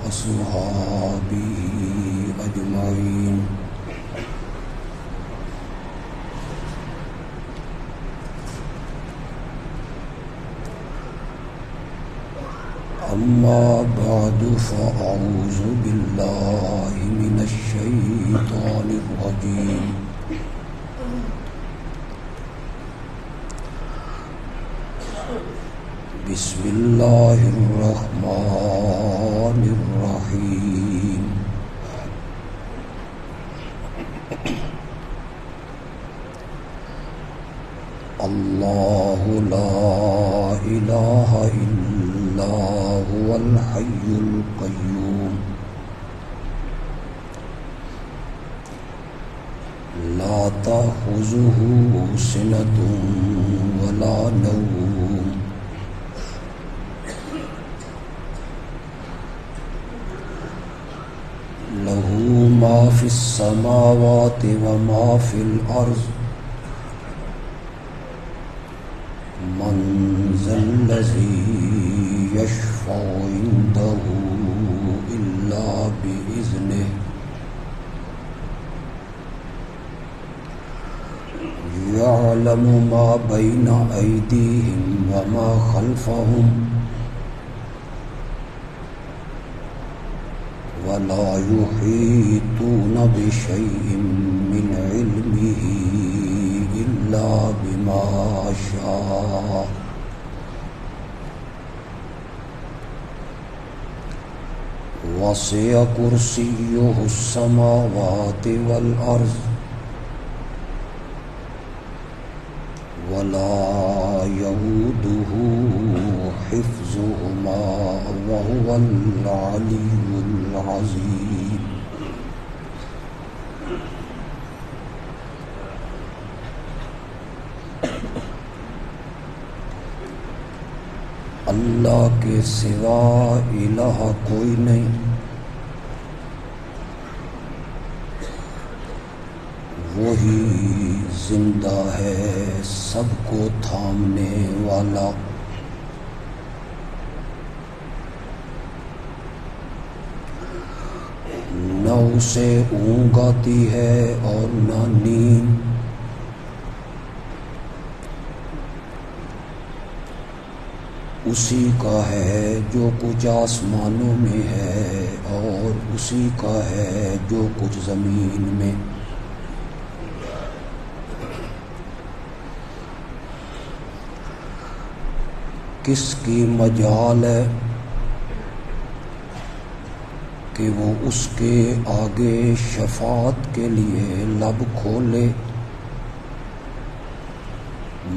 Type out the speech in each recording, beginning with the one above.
وأصحابه أجمعين. أما بعد فأعوذ بالله من الشيطان الرجيم. بسم الله الرحمن الرحيم. الله لا إله إلا هو الحي القيوم لا تأخذه سنة ولا نوم له ما في السماوات وما في الأرض من ذا الذي يشفع عنده إلا بإذنه يعلم ما بين أيديهم وما خلفهم ولا يحيطون بشيء من علمه إلا بما شاء وسع كرسيه السماوات والأرض ولا يؤوده حفظهما وهو العلي العظيم. اللہ کے سوا الہ کوئی نہیں، وہی زندہ ہے سب کو تھامنے والا، نہ اسے اونگ آتی ہے اور نہ نیند، اسی کا ہے جو کچھ آسمانوں میں ہے اور اسی کا ہے جو کچھ زمین میں. کس کی مجال ہے کہ وہ اس کے آگے شفاعت کے لیے لب کھولے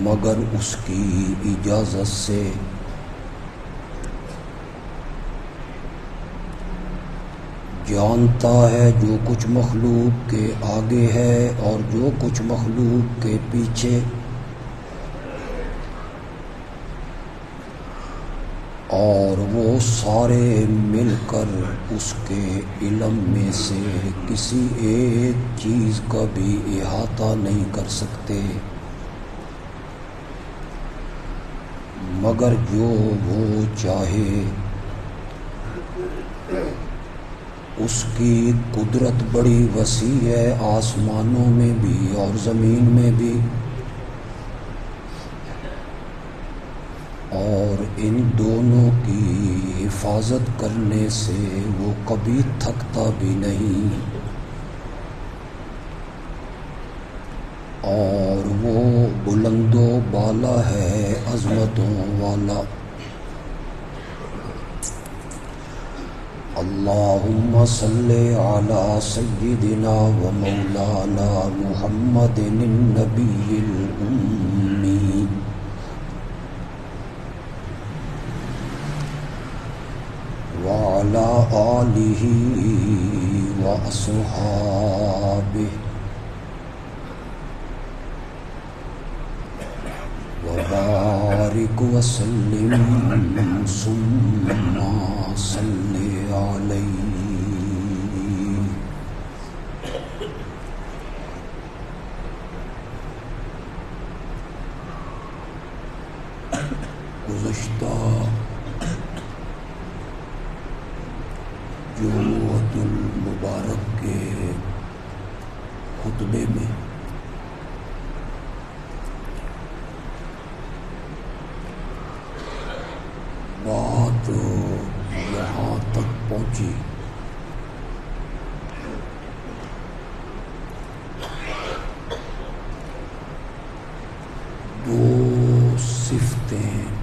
مگر اس کی اجازت سے. جانتا ہے جو کچھ مخلوق کے آگے ہے اور جو کچھ مخلوق کے پیچھے، اور وہ سارے مل کر اس کے علم میں سے کسی ایک چیز کا بھی احاطہ نہیں کر سکتے مگر جو وہ چاہے. اس کی قدرت بڑی وسیع ہے، آسمانوں میں بھی اور زمین میں بھی، اور ان دونوں کی حفاظت کرنے سے وہ کبھی تھکتا بھی نہیں، اور وہ بلند و بالا ہے عظمتوں والا. اللہم صل علی سیدنا و مولانا محمد النبی الأمی وعلی آلہ و اصحابہ وبارک وسلم ثم صلی علیہ. گزشتہ جمعۃ المبارک کے خطبے میں بات یہاں تک پہنچی دو صفتیں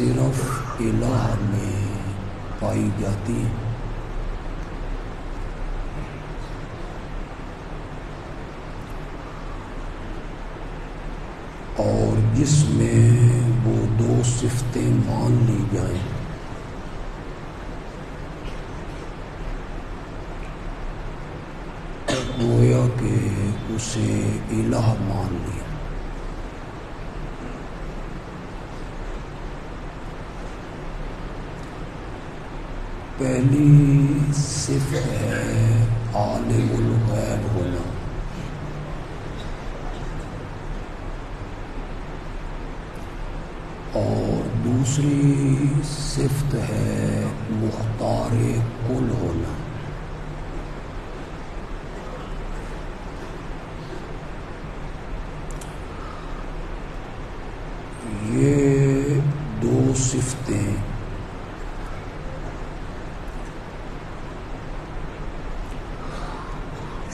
صرف الہ میں پائی جاتی ہیں، اور جس میں وہ دو صفتیں مان لی جائیں گویا کہ اسے الہ مان لیا۔ پہلی صفت ہے عالم الغیب ہونا، اور دوسری صفت ہے مختار کل ہونا۔ یہ دو صفتیں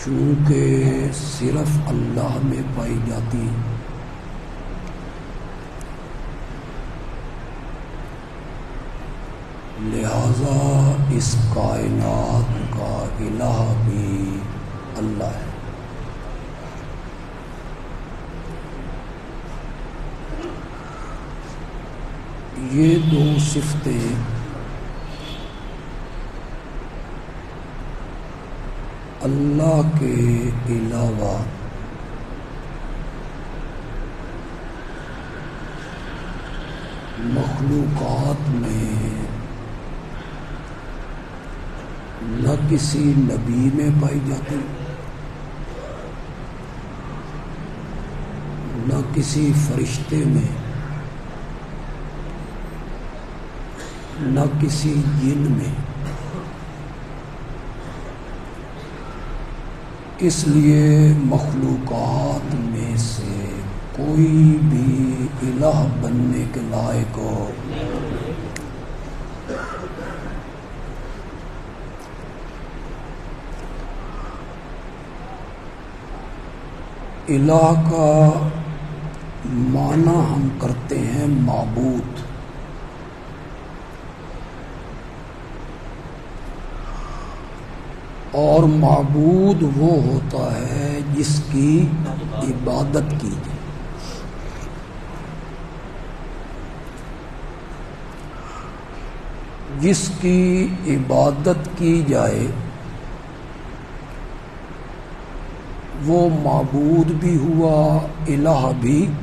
چونکہ صرف اللہ میں پائی جاتی ہیں، لہذا اس کائنات کا الہ بھی اللہ ہے۔ یہ دو صفتیں اللہ کے علاوہ مخلوقات میں نہ کسی نبی میں پائی جاتی، نہ کسی فرشتے میں، نہ کسی جن میں۔ اس لیے مخلوقات میں سے کوئی بھی الہ بننے کے لائق ہو الہ کا معنی ہم کرتے ہیں معبود، اور معبود وہ ہوتا ہے جس کی عبادت کی جائے۔ جس کی عبادت کی جائے وہ معبود بھی ہوا، الہ بھی ہوا۔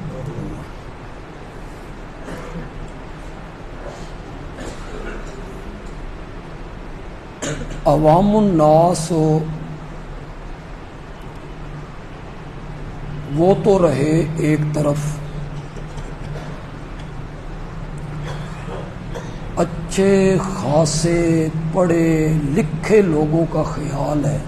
عوام الناس وہ تو رہے ایک طرف، اچھے خاصے پڑھے لکھے لوگوں کا خیال ہے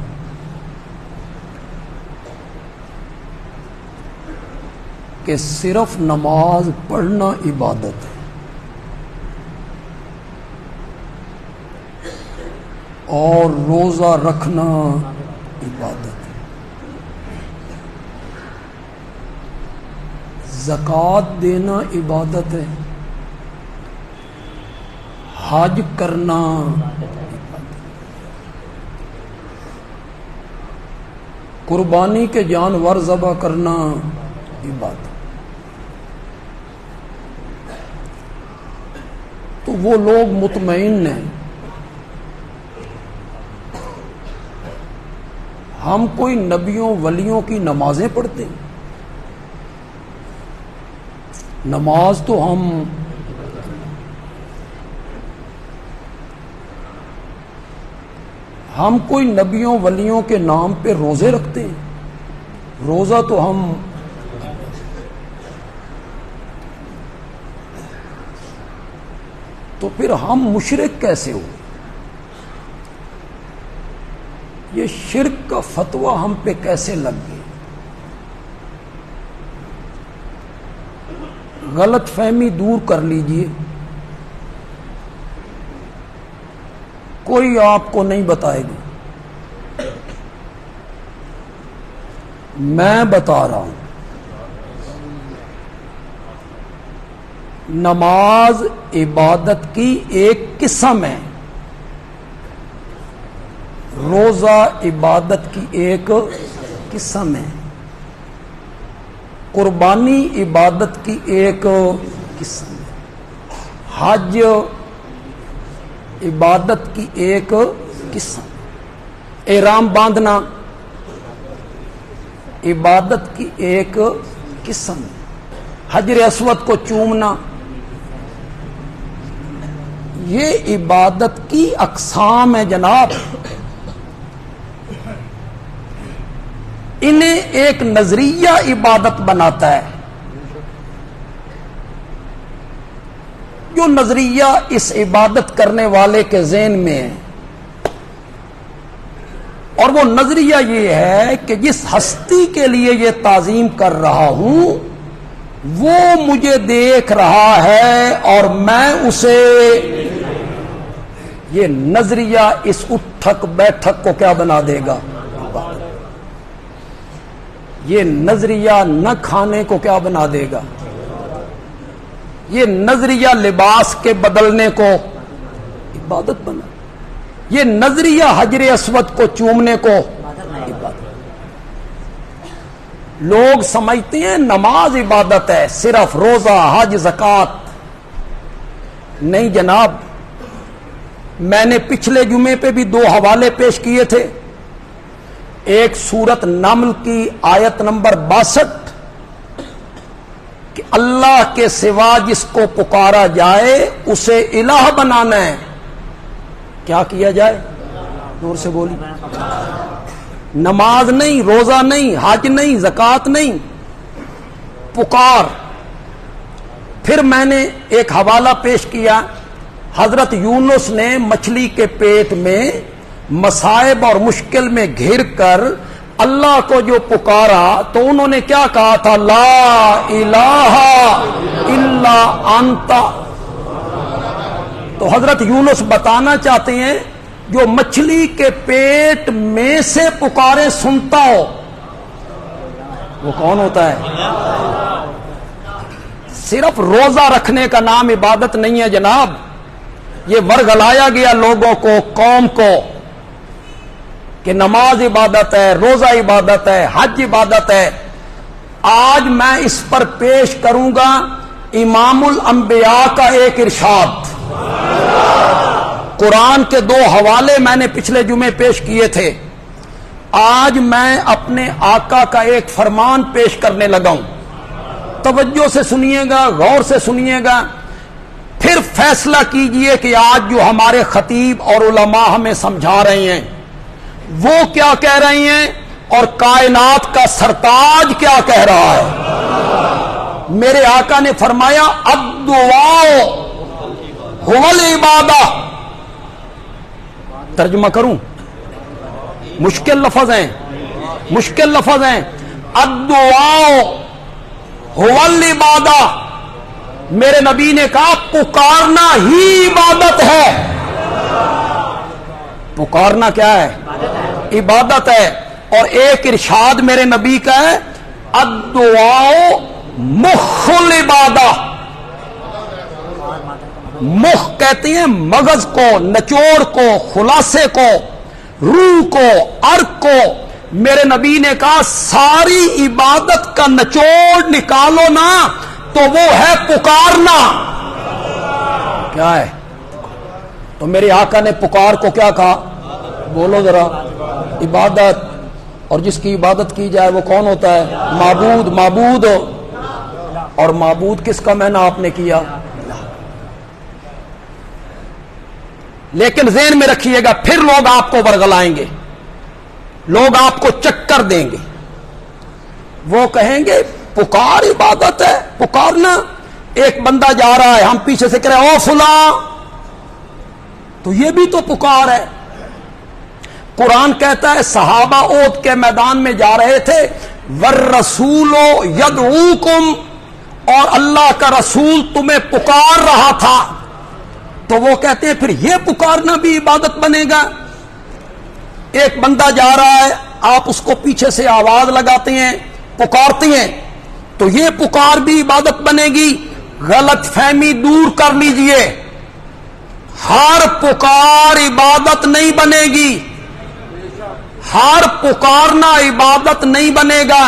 کہ صرف نماز پڑھنا عبادت ہے، اور روزہ رکھنا عبادت ہے، زکوٰۃ دینا عبادت ہے، حج کرنا قربانی کے جانور ذبح کرنا عبادت۔ تو وہ لوگ مطمئن ہیں، ہم کوئی نبیوں ولیوں کی نمازیں پڑھتے ہیں، نماز تو ہم کوئی نبیوں ولیوں کے نام پہ روزے رکھتے ہیں، روزہ تو تو پھر ہم مشرک کیسے ہوئے؟ یہ شرک کا فتویٰ ہم پہ کیسے لگ گیا؟ غلط فہمی دور کر لیجئے. کوئی آپ کو نہیں بتائے گا، میں بتا رہا ہوں. نماز عبادت کی ایک قسم ہے، روزہ عبادت کی ایک قسم ہے، قربانی عبادت کی ایک قسم ہے، حج عبادت کی ایک قسم، احرام باندھنا عبادت کی ایک قسم، حجر اسود کو چومنا، یہ عبادت کی اقسام ہے جناب. انہیں ایک نظریہ عبادت بناتا ہے، جو نظریہ اس عبادت کرنے والے کے ذہن میں ہے، اور وہ نظریہ یہ ہے کہ جس ہستی کے لیے یہ تعظیم کر رہا ہوں وہ مجھے دیکھ رہا ہے اور میں اسے. یہ نظریہ اس اٹھک بیٹھک کو کیا بنا دے گا؟ یہ نظریہ نہ کھانے کو کیا بنا دے گا؟ یہ نظریہ لباس کے بدلنے کو عبادت بنا، یہ نظریہ حجر اسود کو چومنے کو عبادت. لوگ سمجھتے ہیں نماز عبادت ہے، صرف روزہ حج زکوٰۃ. نہیں جناب، میں نے پچھلے جمعے پہ بھی 2 حوالے پیش کیے تھے. ایک سورت نمل کی آیت نمبر 62 کہ اللہ کے سوا جس کو پکارا جائے اسے الہ بنانا ہے. کیا کیا جائے؟ زور سے بولی. نماز نہیں، روزہ نہیں، حج نہیں، زکوٰۃ نہیں، پکار. پھر میں نے ایک حوالہ پیش کیا، حضرت یونس نے مچھلی کے پیٹ میں مصائب اور مشکل میں گھر کر اللہ کو جو پکارا تو انہوں نے کیا کہا تھا؟ لا الہ الا انت. تو حضرت یونس بتانا چاہتے ہیں جو مچھلی کے پیٹ میں سے پکارے سنتا ہو وہ کون ہوتا ہے؟ صرف روزہ رکھنے کا نام عبادت نہیں ہے جناب. یہ ورگلایا گیا لوگوں کو، قوم کو، کہ نماز عبادت ہے، روزہ عبادت ہے، حج عبادت ہے. آج میں اس پر پیش کروں گا امام الانبیاء کا ایک ارشاد. قرآن کے 2 حوالے میں نے پچھلے جمعے پیش کیے تھے. آج میں اپنے آقا کا ایک فرمان پیش کرنے لگا ہوں. توجہ سے سنیے گا، غور سے سنیے گا، پھر فیصلہ کیجئے کہ آج جو ہمارے خطیب اور علماء ہمیں سمجھا رہے ہیں وہ کیا کہہ رہے ہیں اور کائنات کا سرتاج کیا کہہ رہا ہے. میرے آقا نے فرمایا الدعاء هو العبادہ. ترجمہ کروں؟ مشکل لفظ ہیں، مشکل لفظ ہیں. الدعاء هو العبادہ. میرے نبی نے کہا پکارنا ہی عبادت ہے. پکارنا کیا ہے؟ عبادت ہے. اور ایک ارشاد میرے نبی کا ہے الدعاء مخ العبادہ. مخ کہتے ہیں مغز کو، نچوڑ کو، خلاصے کو، روح کو، عرق کو. میرے نبی نے کہا ساری عبادت کا نچوڑ نکالو نا تو وہ ہے پکارنا. کیا ہے؟ تو میرے آقا نے پکار کو کیا کہا؟ بولو ذرا. عبادت. اور جس کی عبادت کی جائے وہ کون ہوتا ہے؟ معبود. معبود. اور معبود کس کا میں نے آپ نے کیا؟ لیکن ذہن میں رکھیے گا پھر لوگ آپ کو ورگلائیں گے، لوگ آپ کو چکر دیں گے. وہ کہیں گے پکار عبادت ہے. پکارنا. ایک بندہ جا رہا ہے، ہم پیچھے سے کہہ رہے ہیں او فلاں تو یہ بھی تو پکار ہے. قرآن کہتا ہے صحابہ احد کے میدان میں جا رہے تھے، والرسول یدعوکم، اور اللہ کا رسول تمہیں پکار رہا تھا. تو وہ کہتے ہیں پھر یہ پکارنا بھی عبادت بنے گا؟ ایک بندہ جا رہا ہے، آپ اس کو پیچھے سے آواز لگاتے ہیں، پکارتے ہیں، تو یہ پکار بھی عبادت بنے گی؟ غلط فہمی دور کر لیجئے، ہر پکار عبادت نہیں بنے گی، ہر پکارنا عبادت نہیں بنے گا.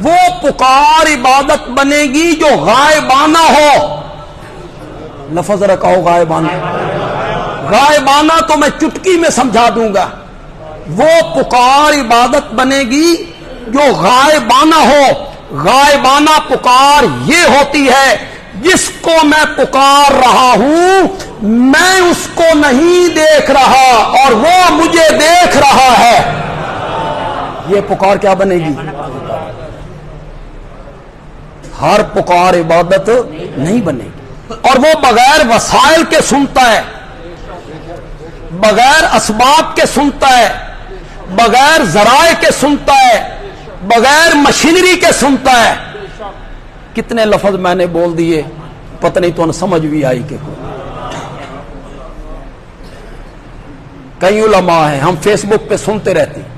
وہ پکار عبادت بنے گی جو غائبانہ ہو. لفظ رکھو غائبانہ. غائبانہ تو میں چٹکی میں سمجھا دوں گا. وہ پکار عبادت بنے گی جو غائبانہ ہو. غائبانہ پکار یہ ہوتی ہے جس کو میں پکار رہا ہوں میں اس کو نہیں دیکھ رہا اور وہ مجھے دیکھ رہا ہے. یہ پکار کیا بنے گی؟ ہر پکار عبادت نہیں بنے گی. اور وہ بغیر وسائل کے سنتا ہے، بغیر اسباب کے سنتا ہے، بغیر ذرائع کے سنتا ہے، بغیر مشینری کے سنتا ہے. کتنے لفظ میں نے بول دیے، پتہ نہیں تو سمجھ بھی آئی کہ کئی علماء ہیں، ہم فیس بک پہ سنتے رہتے ہیں.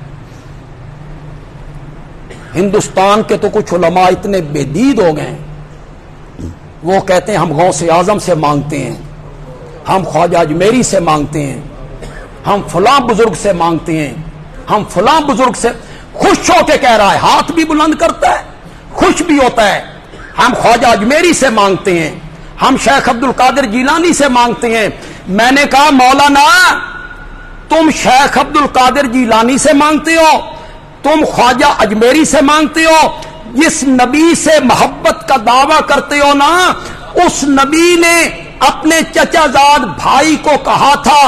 ہندوستان کے تو کچھ علماء اتنے بے دید ہو گئے ہیں، وہ کہتے ہیں ہم غوث اعظم سے مانگتے ہیں، ہم خواجہ اجمیری سے مانگتے ہیں، ہم فلاں بزرگ سے مانگتے ہیں، ہم فلاں بزرگ سے. خوش ہو کے کہہ رہا ہے، ہاتھ بھی بلند کرتا ہے، خوش بھی ہوتا ہے. ہم خواجہ اجمیری سے مانگتے ہیں، ہم شیخ عبد القادر جیلانی سے مانگتے ہیں. میں نے کہا مولانا تم شیخ عبد القادر جیلانی سے مانگتے ہو، تم خواجہ اجمیری سے مانگتے ہو، جس نبی سے محبت کا دعویٰ کرتے ہو نا، اس نبی نے اپنے چچا زاد بھائی کو کہا تھا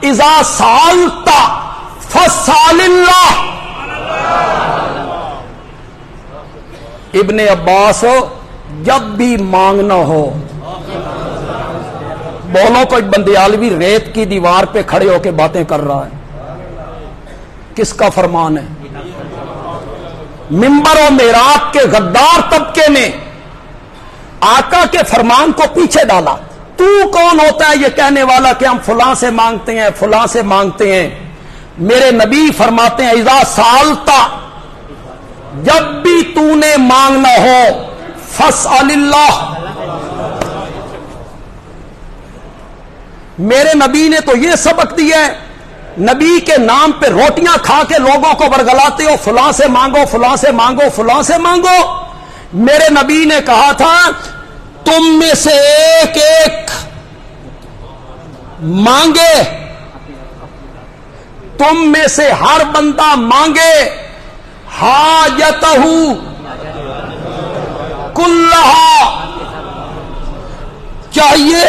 اذا سالت فسال اللہ. ابن عباس جب بھی مانگنا ہو، بولو کوئی بندیالوی ریت کی دیوار پہ کھڑے ہو کے باتیں کر رہا ہے، کس کا فرمان ہے؟ منبر و معراج کے غدار طبقے نے آقا کے فرمان کو پیچھے ڈالا. تو کون ہوتا ہے یہ کہنے والا کہ ہم فلاں سے مانگتے ہیں، فلاں سے مانگتے ہیں؟ میرے نبی فرماتے ہیں اذا سالتا، جب بھی تو نے مانگنا ہو فاسأل اللہ. میرے نبی نے تو یہ سبق دیا ہے، نبی کے نام پہ روٹیاں کھا کے لوگوں کو برگلاتے ہو، فلاں سے مانگو، فلاں سے مانگو، فلاں سے مانگو. میرے نبی نے کہا تھا تم میں سے ایک ایک مانگے، تم میں سے ہر بندہ مانگے حاجتہ کلہا. چاہیے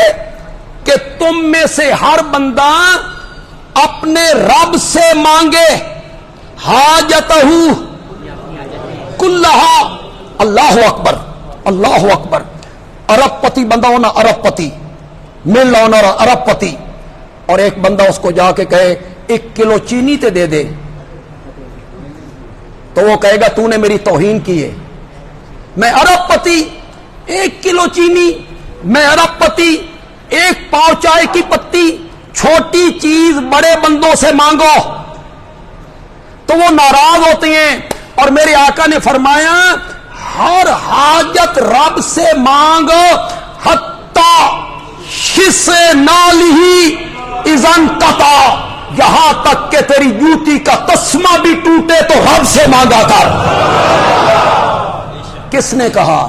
کہ تم میں سے ہر بندہ اپنے رب سے مانگے حاجتہ کلہا. اللہ اکبر، اللہ اکبر. ارب پتی بندہ ہونا، ارب پتی مل ہونا، ارب پتی. اور ایک بندہ اس کو جا کے کہے 1 کلو چینی تے دے دے، تو وہ کہے گا تو نے میری توہین کی ہے. میں ارب پتی، 1 کلو چینی، میں ارب پتی، 1 پاؤ چائے کی پتی. چھوٹی چیز بڑے بندوں سے مانگو تو وہ ناراض ہوتے ہیں. اور میرے آقا نے فرمایا ہر حاجت رب سے مانگو حتی شس نالہی اذن قطع، یہاں تک کہ تیری جوتی کا تسمہ بھی ٹوٹے تو رب سے مانگا کر. کس نے کہا؟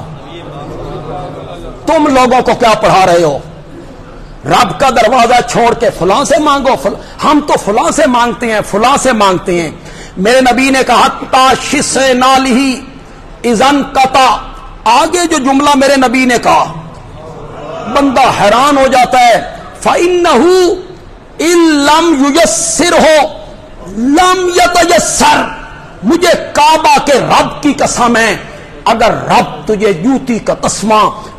تم لوگوں کو کیا پڑھا رہے ہو؟ رب کا دروازہ چھوڑ کے فلاں سے مانگو. ہم تو فلاں سے مانگتے ہیں، فلاں سے مانگتے ہیں. میرے نبی نے کہا حتی شس نالہی اذن قطع. آگے جو جملہ میرے نبی نے کہا بندہ حیران ہو جاتا ہے. فَإِنَّهُ إِن لَمْ يُيَسِّرْهُ لَمْ يَتَيَسَّرْ. مجھے کعبہ کے رب کی قسم ہے، اگر رب تجھے جوتی کا تسمہ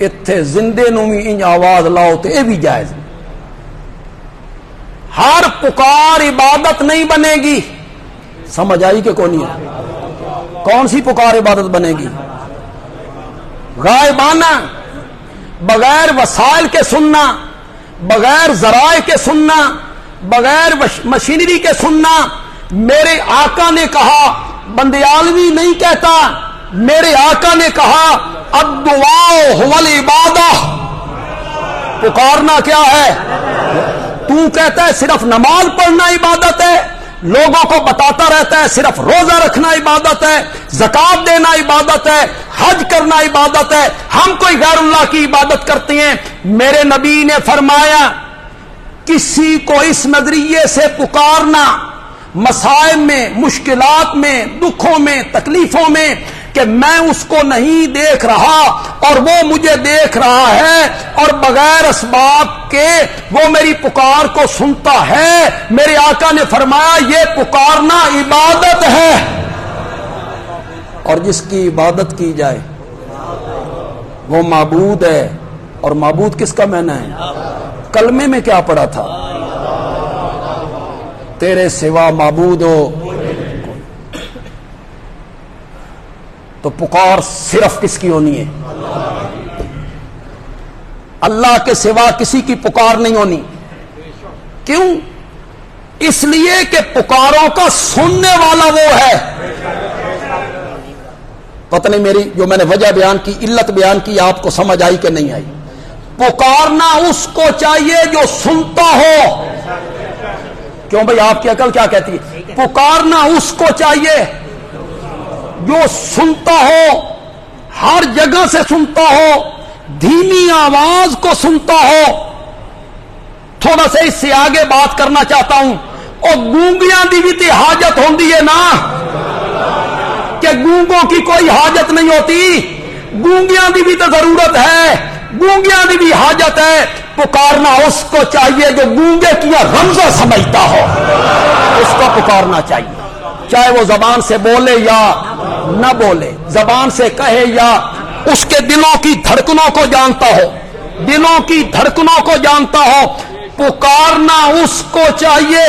اتھے زندے نو بھی انج آواز لاؤ تو یہ بھی جائز. ہر پکار عبادت نہیں بنے گی. سمجھ آئی کہ کون ہے؟ کون سی پکار عبادت بنے گی؟ غائبانہ، بغیر وسائل کے سننا، بغیر ذرائع کے سننا، بغیر مشینری کے سننا. میرے آقا نے کہا، بندیالوی نہیں کہتا، میرے آقا نے کہا الدعاء هو العبادہ. پکارنا کیا ہے؟ تو کہتا ہے صرف نماز پڑھنا عبادت ہے، لوگوں کو بتاتا رہتا ہے صرف روزہ رکھنا عبادت ہے، زکات دینا عبادت ہے، حج کرنا عبادت ہے، ہم کوئی غیر اللہ کی عبادت کرتے ہیں. میرے نبی نے فرمایا کسی کو اس نظریے سے پکارنا مسائل میں، مشکلات میں، دکھوں میں، تکلیفوں میں کہ میں اس کو نہیں دیکھ رہا اور وہ مجھے دیکھ رہا ہے اور بغیر اسباب کے وہ میری پکار کو سنتا ہے، میرے آقا نے فرمایا یہ پکارنا عبادت ہے. اور جس کی عبادت کی جائے وہ معبود ہے. اور معبود کس کا معنی ہے؟ کلمے میں کیا پڑھا تھا؟ تیرے سوا معبود ہو. تو پکار صرف کس کی ہونی ہے؟ اللہ کے سوا کسی کی پکار نہیں ہونی. کیوں؟ اس لیے کہ پکاروں کا سننے والا وہ ہے. پتہ نہیں میری جو میں نے وجہ بیان کی، علت بیان کی، آپ کو سمجھ آئی کہ نہیں آئی؟ پکارنا اس کو چاہیے جو سنتا ہو. کیوں بھائی آپ کی عقل کیا کہتی ہے؟ پکارنا اس کو چاہیے جو سنتا ہو، ہر جگہ سے سنتا ہو، دھیمی آواز کو سنتا ہو. تھوڑا سا اس سے آگے بات کرنا چاہتا ہوں. اور گونگیاں دی بھی تی حاجت ہوندی ہے نا، کہ گونگوں کی کوئی حاجت نہیں ہوتی. گونگیاں دی بھی تو ضرورت ہے، گونگیاں دی بھی حاجت ہے. پکارنا اس کو چاہیے جو گونگے کیا رمزہ سمجھتا ہو، اس کو پکارنا چاہیے، چاہے وہ زبان سے بولے یا نہ بولے، زبان سے کہے یا اس کے دلوں کی دھڑکنوں کو جانتا ہو، دلوں کی دھڑکنوں کو جانتا ہو. پکارنا اس کو چاہیے،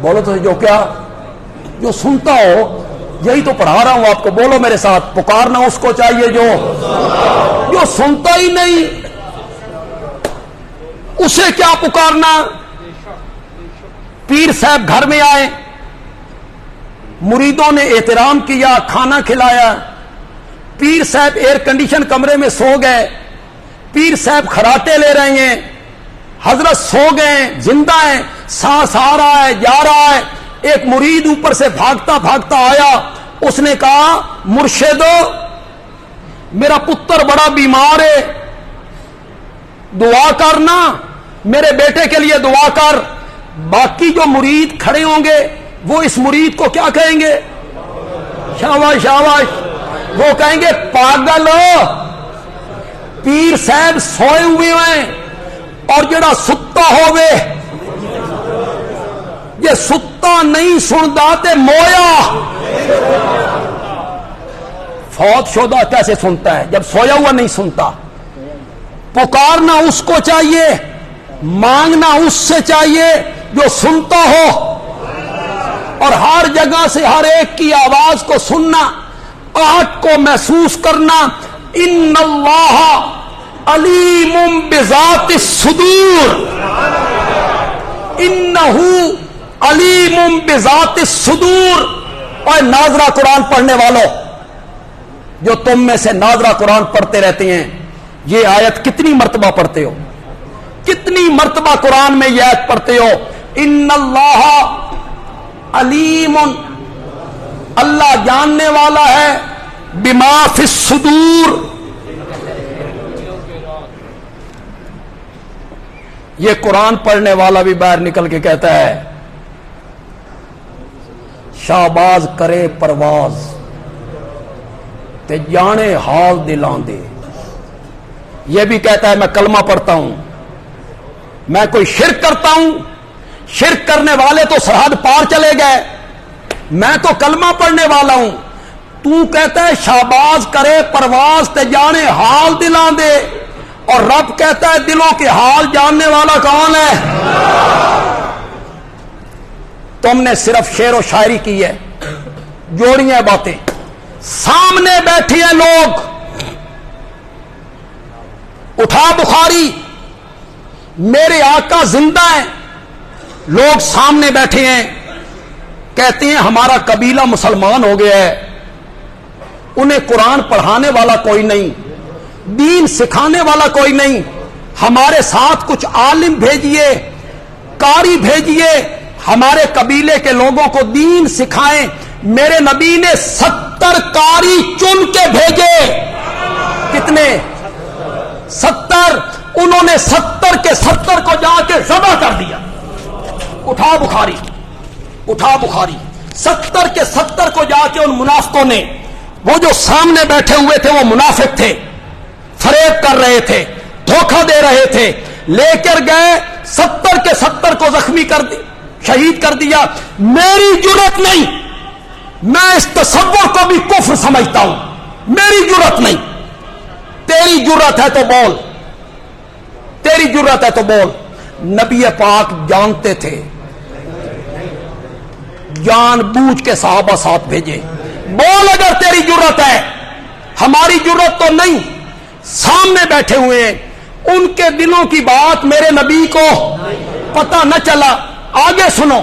بولو تو جو کیا، جو سنتا ہو. یہی تو پڑھا رہا ہوں آپ کو، بولو میرے ساتھ. پکارنا اس کو چاہیے جو سنتا ہی نہیں، اسے کیا پکارنا. پیر صاحب گھر میں آئے، مریدوں نے احترام کیا، کھانا کھلایا. پیر صاحب ایئر کنڈیشن کمرے میں سو گئے. پیر صاحب خراٹے لے رہے ہیں، حضرت سو گئے، زندہ ہیں، سانس آ رہا ہے، جا رہا ہے. ایک مرید اوپر سے بھاگتا بھاگتا آیا. اس نے کہا مرشدو میرا پتر بڑا بیمار ہے، دعا کرنا، میرے بیٹے کے لیے دعا کر. باقی جو مرید کھڑے ہوں گے وہ اس مرید کو کیا کہیں گے؟ شاباش شاباش. وہ کہیں گے پاگل ہو، پیر صاحب سوئے ہوئے ہیں اور جڑا ستا ہوئے، یہ ستا نہیں سندا تے مویا. فوت شدہ کیسے سنتا ہے جب سویا ہوا نہیں سنتا؟ پکارنا اس کو چاہیے، مانگنا اس سے چاہیے جو سنتا ہو، اور ہر جگہ سے ہر ایک کی آواز کو سننا، آہٹ کو محسوس کرنا. ان اللہ علیم بذات الصدور، انہ علیم بذات الصدور. اور ناظرہ قرآن پڑھنے والوں، جو تم میں سے ناظرہ قرآن پڑھتے رہتے ہیں، یہ آیت کتنی مرتبہ پڑھتے ہو؟ کتنی مرتبہ قرآن میں یہ آیت پڑھتے ہو؟ ان اللہ علیم، اللہ جاننے والا ہے، بما فی الصدور. یہ قرآن پڑھنے والا بھی باہر نکل کے کہتا ہے شہباز کرے پرواز تے جانے حال دلان دے. یہ بھی کہتا ہے میں کلمہ پڑھتا ہوں، میں کوئی شرک کرتا ہوں، شرک کرنے والے تو سرحد پار چلے گئے، میں تو کلمہ پڑھنے والا ہوں. تو کہتا ہے شاباز کرے پرواز تے جانے حال دلاں دے، اور رب کہتا ہے دلوں کے حال جاننے والا کون ہے؟ تم نے صرف شعر و شاعری کی ہے، جوڑی ہیں باتیں، سامنے بیٹھے ہیں لوگ، اٹھا بخاری، میرے آقا زندہ ہیں، لوگ سامنے بیٹھے ہیں، کہتے ہیں ہمارا قبیلہ مسلمان ہو گیا ہے، انہیں قرآن پڑھانے والا کوئی نہیں، دین سکھانے والا کوئی نہیں، ہمارے ساتھ کچھ عالم بھیجئے، قاری بھیجئے، ہمارے قبیلے کے لوگوں کو دین سکھائیں۔ میرے نبی نے 70 قاری چن کے بھیجے، کتنے؟ 70۔ انہوں نے 70 کے 70 کو جا کے ذبح کر دیا۔ اٹھا بخاری، اٹھا بخاری، 70 کے 70 کو جا کے ان منافقوں نے، وہ جو سامنے بیٹھے ہوئے تھے وہ منافق تھے، فریب کر رہے تھے، دھوکہ دے رہے تھے، لے کر گئے 70 کے 70 کو زخمی کر دی، شہید کر دیا۔ میری جرت نہیں، میں اس تصور کو بھی کفر سمجھتا ہوں، میری جرت نہیں، تیری جرت ہے تو بول، تیری جرت ہے تو بول۔ نبی پاک جانتے تھے، جان بوجھ کے صحابہ ساتھ بھیجے، بول اگر تیری جرت ہے، ہماری جرت تو نہیں۔ سامنے بیٹھے ہوئے ہیں، ان کے دلوں کی بات میرے نبی کو پتہ نہ چلا۔ آگے سنو،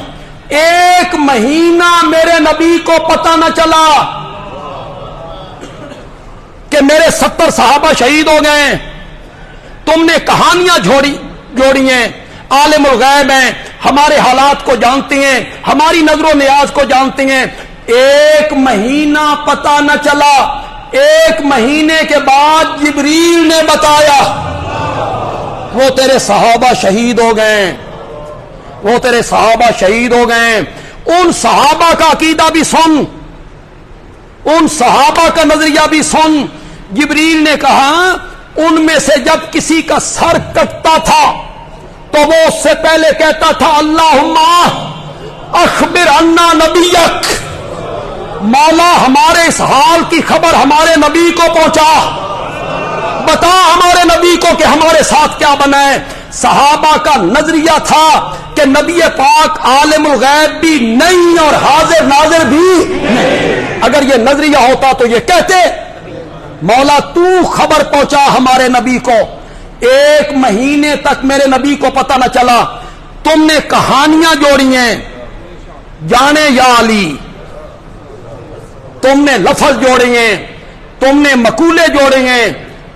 1 مہینہ میرے نبی کو پتہ نہ چلا کہ میرے 70 صحابہ شہید ہو گئے ہیں۔ تم نے کہانیاں جوڑی ہیں، عالم الغیب ہیں، ہمارے حالات کو جانتے ہیں، ہماری نظر و نیاز کو جانتے ہیں۔ 1 مہینہ پتہ نہ چلا، 1 مہینے کے بعد جبریل نے بتایا وہ تیرے صحابہ شہید ہو گئے، وہ تیرے صحابہ شہید ہو گئے۔ ان صحابہ کا عقیدہ بھی سن، ان صحابہ کا نظریہ بھی سن۔ جبریل نے کہا ان میں سے جب کسی کا سر کٹتا تھا تو وہ اس سے پہلے کہتا تھا اللہم اخبر عنا نبیک، مولا ہمارے اس حال کی خبر ہمارے نبی کو پہنچا، بتا ہمارے نبی کو کہ ہمارے ساتھ کیا بنا ہے۔ صحابہ کا نظریہ تھا کہ نبی پاک عالم الغیب بھی نہیں اور حاضر ناظر بھی نہیں۔ اگر یہ نظریہ ہوتا تو یہ کہتے مولا تو خبر پہنچا ہمارے نبی کو۔ 1 مہینے تک میرے نبی کو پتہ نہ چلا۔ تم نے کہانیاں جوڑی ہیں، جانے یا علی، تم نے لفظ جوڑے ہیں، تم نے مقولے جوڑے ہیں،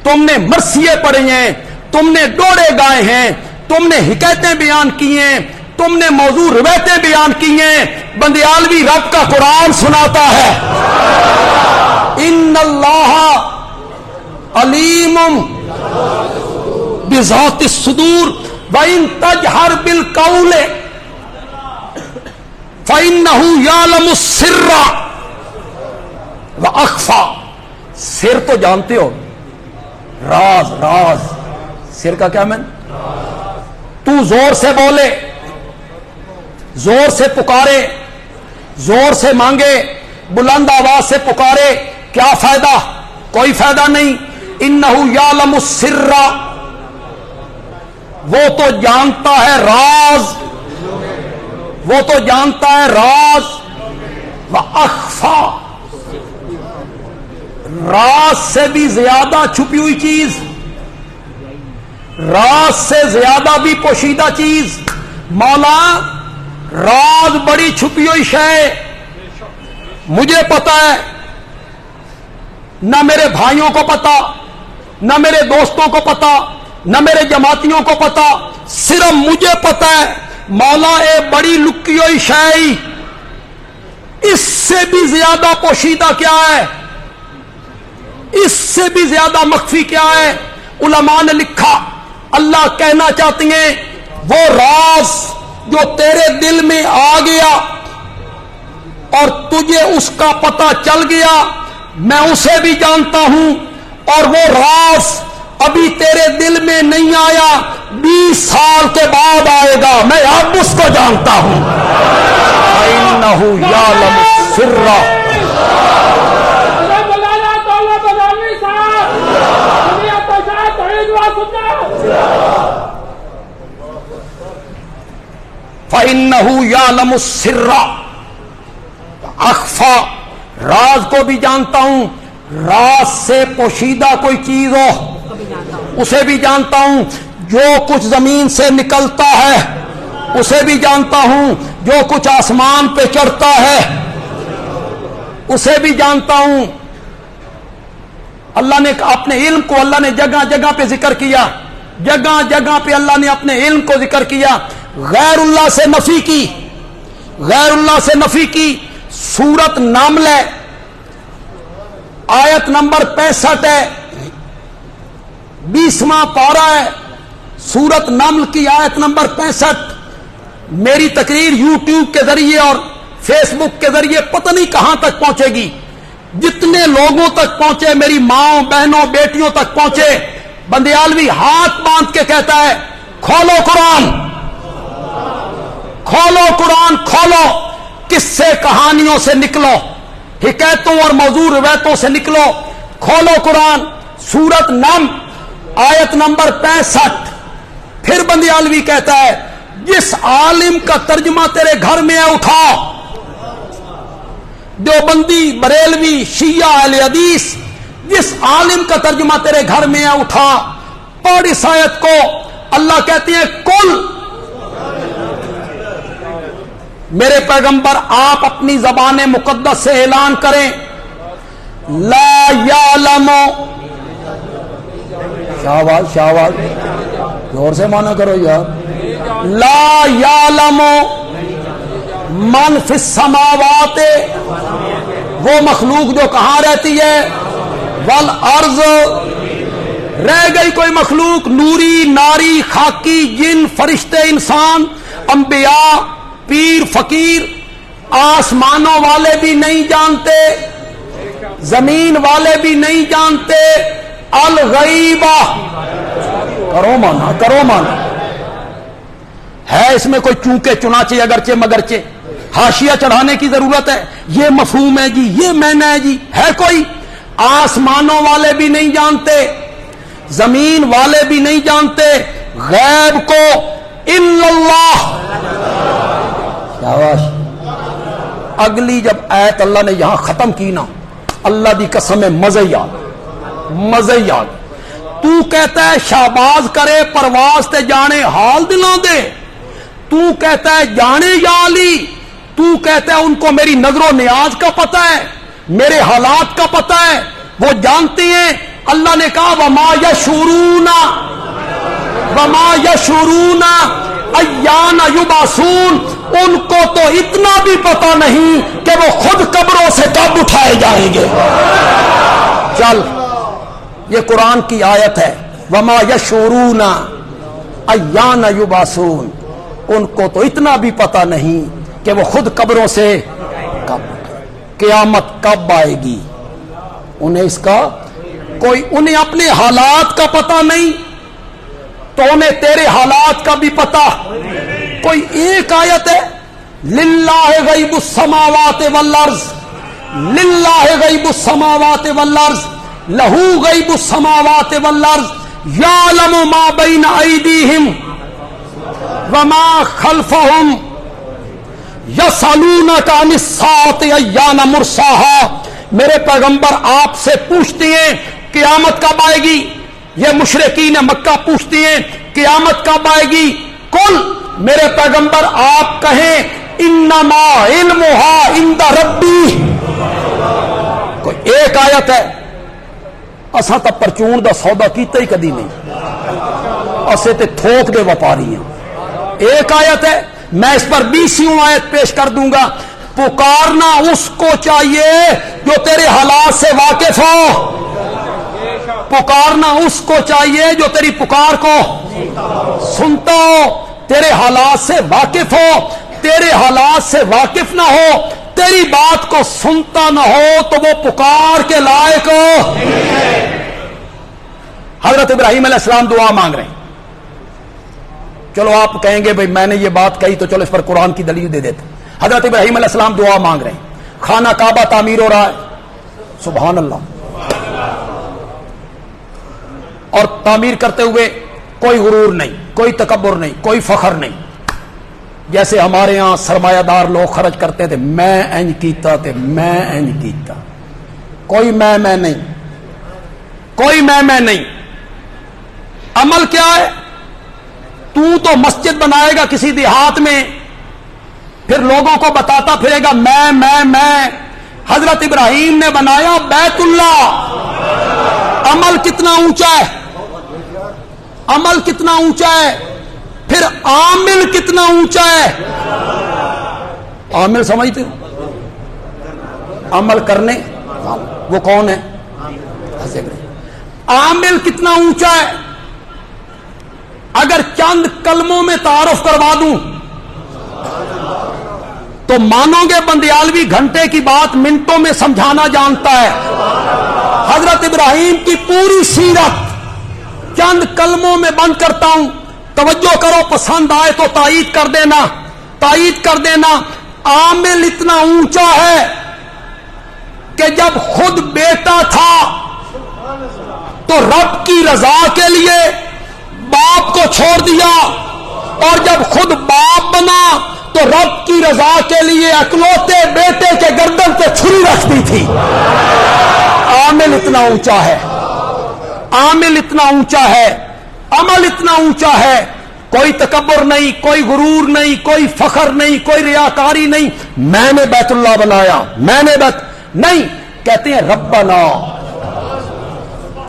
تم نے مرثیے پڑھے ہیں، تم نے ڈوڑے گائے ہیں، تم نے حکایتیں بیان کی ہیں، تم نے موضوع روایتیں بیان کی ہیں۔ بندیالوی رب کا قرآن سناتا ہے ان اللہ علیم بذات الصدور وَإِن تَجْهَرْ بِالْقَوْلِ فَإِنَّهُ يَعْلَمُ السِّرَّ وَأَخْفَى۔ سر تو جانتے ہو، راز، راز، سر کا کیا میں؟ تو زور سے بولے، زور سے پکارے، زور سے مانگے، بلند آواز سے پکارے، کیا فائدہ؟ کوئی فائدہ نہیں۔ انہو یعلم السر، وہ تو جانتا ہے راز، وہ تو جانتا ہے راز، وَأَخْفَى، راز سے بھی زیادہ چھپی ہوئی چیز، راز سے زیادہ بھی پوشیدہ چیز۔ مولا راز بڑی چھپی ہوئی شے، مجھے پتا ہے، نہ میرے بھائیوں کو پتا، نہ میرے دوستوں کو پتا، نہ میرے جماعتیوں کو پتا، صرف مجھے پتا ہے۔ مولا اے بڑی لکی ہوئی شے، اس سے بھی زیادہ پوشیدہ کیا ہے، اس سے بھی زیادہ مخفی کیا ہے؟ علماء نے لکھا اللہ کہنا چاہتے ہیں وہ راز جو تیرے دل میں آ گیا اور تجھے اس کا پتہ چل گیا، میں اسے بھی جانتا ہوں، اور وہ راز ابھی تیرے دل میں نہیں آیا، 20 سال کے بعد آئے گا، میں اب اس کو جانتا ہوں۔ فَإِنَّهُ يَعْلَمُ السِّرَّ انہو یعلم السر اخفا، راز کو بھی جانتا ہوں، راز سے پوشیدہ کوئی چیز ہو اسے بھی جانتا ہوں، جو کچھ زمین سے نکلتا ہے اسے بھی جانتا ہوں، جو کچھ آسمان پہ چڑھتا ہے اسے بھی جانتا ہوں۔ اللہ نے اپنے علم کو اللہ نے جگہ جگہ پہ ذکر کیا، جگہ جگہ پہ اللہ نے اپنے علم کو ذکر کیا، غیر اللہ سے نفی کی، غیر اللہ سے نفی کی۔ سورت نمل ہے، آیت نمبر 65 ہے، 20واں پارہ ہے، سورت نمل کی آیت نمبر 65۔ میری تقریر یوٹیوب کے ذریعے اور فیس بک کے ذریعے پتہ نہیں کہاں تک پہنچے گی، جتنے لوگوں تک پہنچے، میری ماں بہنوں بیٹیوں تک پہنچے۔ بندیالوی ہاتھ باندھ کے کہتا ہے کھولو قرآن، کھولو قرآن، کھولو، قصے کہانیوں سے نکلو، حکایتوں اور موضوع روایتوں سے نکلو، کھولو قرآن۔ سورت نمل آیت نمبر 65۔ پھر بندیالوی کہتا ہے جس عالم کا ترجمہ تیرے گھر میں ہے اٹھا، دیوبندی، بریلوی، شیعہ، اہل حدیث، جس عالم کا ترجمہ تیرے گھر میں ہے اٹھا، پڑھ اس آیت کو۔ اللہ کہتے ہیں کل، میرے پیغمبر آپ اپنی زبان مقدس سے اعلان کریں، لا یعلم، شاہباز شاہباز زور سے مانا کرو یار، لا یعلم من فی السماوات، وہ مخلوق جو کہاں رہتی ہے، والارض، رہ گئی کوئی مخلوق، نوری، ناری، خاکی، جن، فرشتے، انسان، انبیاء، پیر، فقیر، آسمانوں والے بھی نہیں جانتے، زمین والے بھی نہیں جانتے، الغیبہ، کرو مانا، کرو مانا، ہے اس میں کوئی چونکہ چنانچہ اگرچہ مگرچہ، حاشیہ چڑھانے کی ضرورت ہے، یہ مفہوم ہے جی، یہ معنی ہے جی، ہے کوئی؟ آسمانوں والے بھی نہیں جانتے، زمین والے بھی نہیں جانتے غیب کو، الا اللہ۔ شاباش۔ اگلی جب آیت اللہ نے یہاں ختم کی نا، اللہ دی قسم ہے مزہ یاد، مزہ یاد۔ تو کہتا ہے شاباز کرے پرواز تے جانے حال دلاں دے، تو کہتا ہے جانے یا علی، تو کہتا ہے ان کو میری نظر و نیاز کا پتہ ہے، میرے حالات کا پتہ ہے، وہ جانتے ہیں۔ اللہ نے کہا وما یشعرون، وما یشعرون ایان یبعثون، ان کو تو اتنا بھی پتہ نہیں کہ وہ خود قبروں سے کب اٹھائے جائیں گے۔ چل، یہ قرآن کی آیت ہے، وما یشعرون ایان یبعثون، ان کو تو اتنا بھی پتہ نہیں کہ وہ خود قبروں سے کب، قیامت کب آئے گی، انہیں اس کا کوئی، انہیں اپنے حالات کا پتہ نہیں تو انہیں تیرے حالات کا بھی پتہ۔ کوئی ایک آیت ہے، للہ غیب السماوات والارض، للہ غیب السماوات والارض، لہو غیب السماوات والارض، یعلم ما بین ایدیہم وما خلفہم، یسألونک عن الساعۃ ایان مرساہا۔ میرے پیغمبر آپ سے پوچھتے ہیں قیامت کب آئے گی، یہ مشرکین مکہ پوچھتے ہیں قیامت کب آئے گی، کل، میرے پیغمبر آپ کہیں انما علمھا عند ربی۔ کوئی ایک آیت ہے، اساں تا پرچون دا سودا کیتا ہی کدی نہیں، اسے تے تھوک دے وپاری ہیں۔ ایک آیت ہے، میں اس پر 20 آیت پیش کر دوں گا۔ پکارنا اس کو چاہیے جو تیرے حالات سے واقف ہو، پکارنا اس کو چاہیے جو تیری پکار کو سنتا ہو، تیرے حالات سے واقف ہو۔ تیرے حالات سے واقف نہ ہو، تیری بات کو سنتا نہ ہو تو وہ پکار کے لائق ہو۔ حضرت ابراہیم علیہ السلام دعا مانگ رہے ہیں، چلو آپ کہیں گے بھئی میں نے یہ بات کہی تو چلو اس پر قرآن کی دلیل دے دیتے۔ حضرت ابراہیم علیہ السلام دعا مانگ رہے ہیں، خانہ کعبہ تعمیر ہو رہا ہے، سبحان اللہ، اور تعمیر کرتے ہوئے کوئی غرور نہیں، کوئی تکبر نہیں، کوئی فخر نہیں، جیسے ہمارے یہاں سرمایہ دار لوگ خرچ کرتے تھے، میں انج کیتا تے میں انج کیتا، کوئی میں نہیں، کوئی میں نہیں۔ عمل کیا ہے؟ تو مسجد بنائے گا کسی دیہات میں، پھر لوگوں کو بتاتا پھرے گا میں۔ حضرت ابراہیم نے بنایا بیت اللہ۔ عمل کتنا اونچا ہے، عمل کتنا اونچا ہے، پھر عامل کتنا اونچا ہے۔ عامل سمجھتے ہو؟ عمل کرنے وہ کون ہے؟ عامل کتنا اونچا ہے۔ اگر چند کلموں میں تعارف کروا دوں تو مانو گے بندیالوی گھنٹے کی بات منٹوں میں سمجھانا جانتا ہے۔ حضرت ابراہیم کی پوری سیرت چند کلموں میں بند کرتا ہوں، توجہ کرو، پسند آئے تو تائید کر دینا، تائید کر دینا۔ عامل اتنا اونچا ہے کہ جب خود بیٹا تھا تو رب کی رضا کے لیے باپ کو چھوڑ دیا، اور جب خود باپ بنا تو رب کی رضا کے لیے اکلوتے بیٹے کے گردن پہ چھری رکھ دی تھی۔ عامل اتنا اونچا ہے، عامل اتنا اونچا ہے، عمل اتنا اونچا ہے۔ کوئی تکبر نہیں، کوئی غرور نہیں، کوئی فخر نہیں، کوئی ریاکاری نہیں۔ میں نے بیت اللہ بنایا، میں نے نہیں، کہتے ہیں ربنا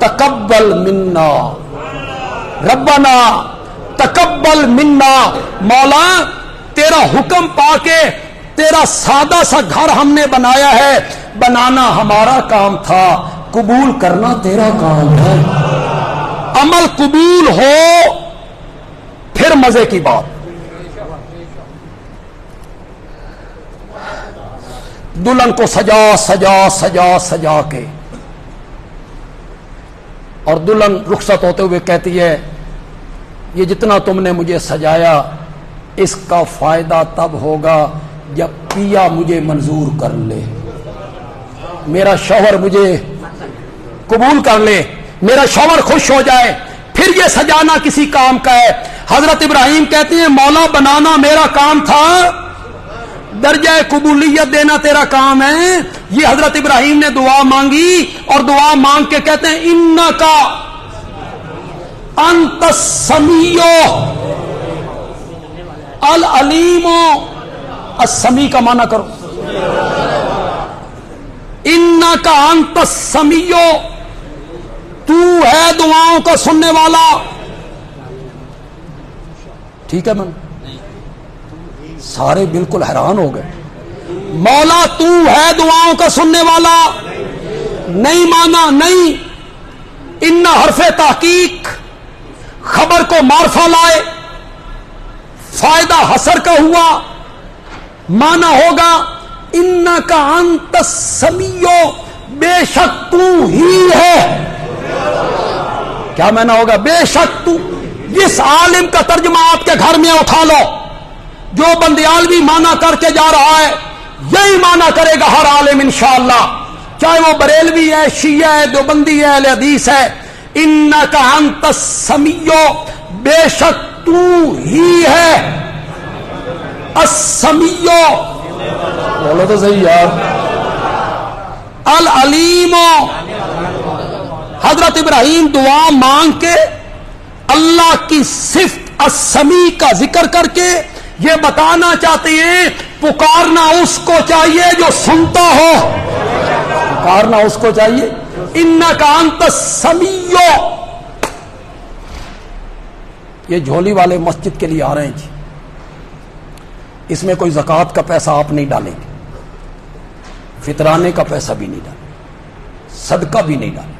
تقبل منا، ربنا تقبل منا۔ مولا تیرا حکم پا کے تیرا سادہ سا گھر ہم نے بنایا ہے، بنانا ہمارا کام تھا، قبول کرنا تیرا کام ہے۔ عمل قبول ہو پھر مزے کی بات۔ دلہن کو سجا سجا سجا سجا کے، اور دلہن رخصت ہوتے ہوئے کہتی ہے یہ جتنا تم نے مجھے سجایا اس کا فائدہ تب ہوگا جب پیا مجھے منظور کر لے، میرا شوہر مجھے قبول کر لے، میرا شوہر خوش ہو جائے، پھر یہ سجانا کسی کام کا ہے۔ حضرت ابراہیم کہتے ہیں مولا بنانا میرا کام تھا، درجہ قبولیت دینا تیرا کام ہے۔ یہ حضرت ابراہیم نے دعا مانگی، اور دعا مانگ کے کہتے ہیں انکا انت السمیع العلیم۔ السمیع کا معنی کرو، انکا انت السمیع، تو ہے دعاؤں کا سننے والا۔ ٹھیک ہے من، سارے بالکل حیران ہو گئے۔ مولا تو ہے دعاؤں کا سننے والا، نہیں مانا، نہیں۔ ان حرف تحقیق خبر کو معرفہ لائے، فائدہ حسر کا ہوا، مانا ہوگا ان کا انت السمیع، بے شک تو ہی ہے۔ کیا مانا ہوگا؟ بے شک تو۔ جس عالم کا ترجمہ آپ کے گھر میں اٹھا لو، جو بندیالوی مانا کر کے جا رہا ہے یہی مانا کرے گا ہر عالم انشاءاللہ، چاہے وہ بریلوی ہے، شیعہ ہے، دیوبندی ہے، اہل حدیث ہے۔ انکا انت السمیع، بے شک تو ہی ہے السمیع، بولو تو صحیح یار، العلیم۔ حضرت ابراہیم دعا مانگ کے اللہ کی صفت السمیع کا ذکر کر کے یہ بتانا چاہتے ہیں پکارنا اس کو چاہیے جو سنتا ہو، پکارنا اس کو چاہیے۔ انکا انت السمیع۔ یہ جھولی والے مسجد کے لیے آ رہے ہیں جی، اس میں کوئی زکوٰۃ کا پیسہ آپ نہیں ڈالیں گے، فطرانے کا پیسہ بھی نہیں ڈالیں، صدقہ بھی نہیں ڈالیں،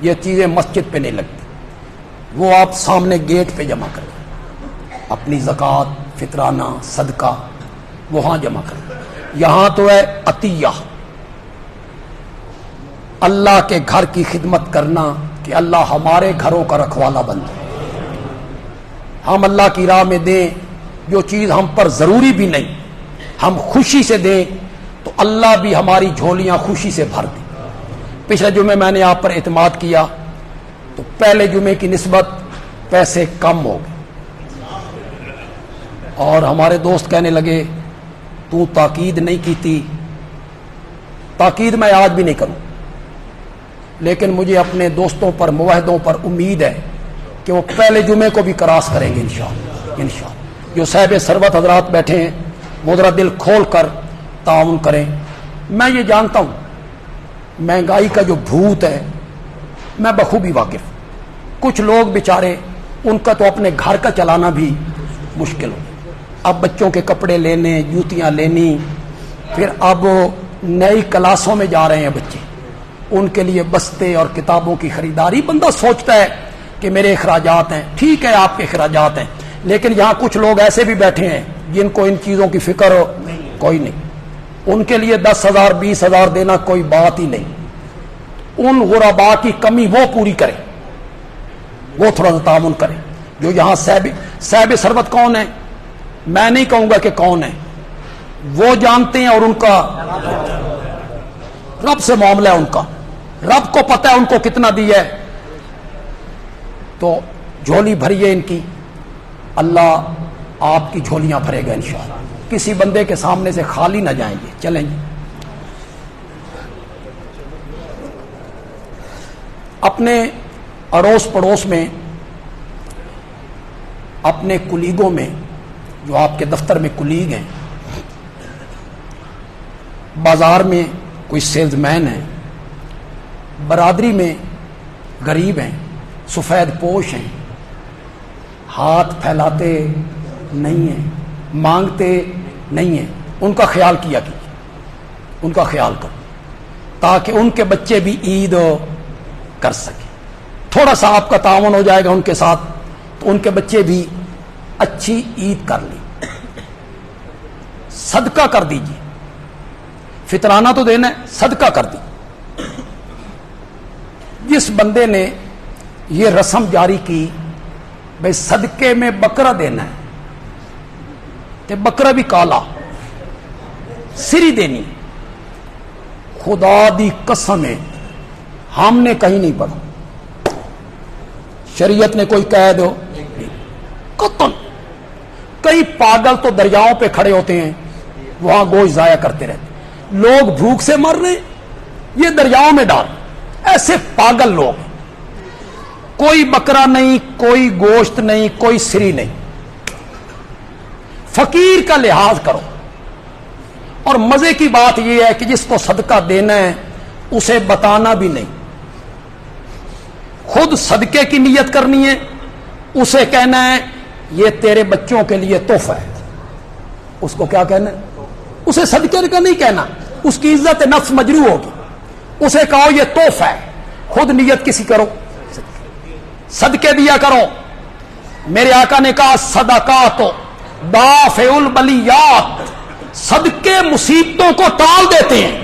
یہ چیزیں مسجد پہ نہیں لگتی، وہ آپ سامنے گیٹ پہ جمع کریں، اپنی زکوٰۃ، فطرانہ، صدقہ وہاں جمع کریں۔ یہاں تو ہے عطیہ، اللہ کے گھر کی خدمت کرنا کہ اللہ ہمارے گھروں کا رکھوالا بن جائے، ہم اللہ کی راہ میں دیں جو چیز ہم پر ضروری بھی نہیں، ہم خوشی سے دیں تو اللہ بھی ہماری جھولیاں خوشی سے بھر دیں۔ پچھلے جمعے میں نے آپ پر اعتماد کیا تو پہلے جمعے کی نسبت پیسے کم ہو گئے، اور ہمارے دوست کہنے لگے تو تاکید نہیں کی تھی. تاکید میں آج بھی نہیں کروں، لیکن مجھے اپنے دوستوں پر، موحدوں پر امید ہے کہ وہ پہلے جمعے کو بھی کراس کریں گے انشاءاللہ. جو صاحب ثروت حضرات بیٹھے ہیں وہ ذرا دل کھول کر تعاون کریں. میں یہ جانتا ہوں مہنگائی کا جو بھوت ہے میں بخوبی واقف. کچھ لوگ بیچارے ان کا تو اپنے گھر کا چلانا بھی مشکل ہو. اب بچوں کے کپڑے لینے، جوتیاں لینی، پھر اب نئی کلاسوں میں جا رہے ہیں بچے، ان کے لیے بستے اور کتابوں کی خریداری. بندہ سوچتا ہے کہ میرے اخراجات ہیں، ٹھیک ہے آپ کے اخراجات ہیں، لیکن یہاں کچھ لوگ ایسے بھی بیٹھے ہیں جن کو ان چیزوں کی فکر کوئی نہیں. ان کے لیے 10,000 20,000 دینا کوئی بات ہی نہیں. ان غرباء کی کمی وہ پوری کرے، وہ تھوڑا سا تعاون کرے. جو یہاں صاحب ثروت کون ہے میں نہیں کہوں گا کہ کون ہے، وہ جانتے ہیں، اور ان کا رب سے معاملہ ہے. ان کا رب کو پتہ ہے ان کو کتنا دیا ہے. تو جھولی بھریے ان کی، اللہ آپ کی جھولیاں بھرے گا انشاءاللہ. کسی بندے کے سامنے سے خالی نہ جائیں گے. چلیں گے اپنے اڑوس پڑوس میں، اپنے کلیگوں میں، جو آپ کے دفتر میں کلیگ ہیں، بازار میں کوئی سیلز مین ہے، برادری میں غریب ہیں، سفید پوش ہیں، ہاتھ پھیلاتے نہیں ہیں، مانگتے نہیں ہیں، ان کا خیال کیا کیجیے. ان کا خیال کرو تاکہ ان کے بچے بھی عید کر سکیں. تھوڑا سا آپ کا تعاون ہو جائے گا ان کے ساتھ تو ان کے بچے بھی اچھی عید کر لیں. صدقہ کر دیجیے، فطرانہ تو دینا ہے، صدقہ کر دی. جس بندے نے یہ رسم جاری کی بھائی صدقے میں بکرا دینا ہے تو بکرا بھی کالا سری دینی، خدا دی قسم ہے ہم نے کہیں نہیں پڑھا، شریعت نے کوئی قید ہو قطن. کئی پاگل تو دریاؤں پہ کھڑے ہوتے ہیں، وہاں گوشت ضائع کرتے رہتے. لوگ بھوک سے مر رہے، یہ دریاؤں میں ڈال. ایسے پاگل لوگ، کوئی بکرا نہیں، کوئی گوشت نہیں، کوئی سری نہیں. فقیر کا لحاظ کرو. اور مزے کی بات یہ ہے کہ جس کو صدقہ دینا ہے اسے بتانا بھی نہیں، خود صدقے کی نیت کرنی ہے، اسے کہنا ہے یہ تیرے بچوں کے لیے تحفہ ہے. اس کو کیا کہنا ہے؟ اسے صدقے کا نہیں کہنا، اس کی عزت نفس مجروح ہوگی. اسے کہو یہ تحفہ ہے، خود نیت کسی کرو، صدقے دیا کرو. میرے آقا نے کہا صدقات دافع البلیات، صدقے مصیبتوں کو ٹال دیتے ہیں.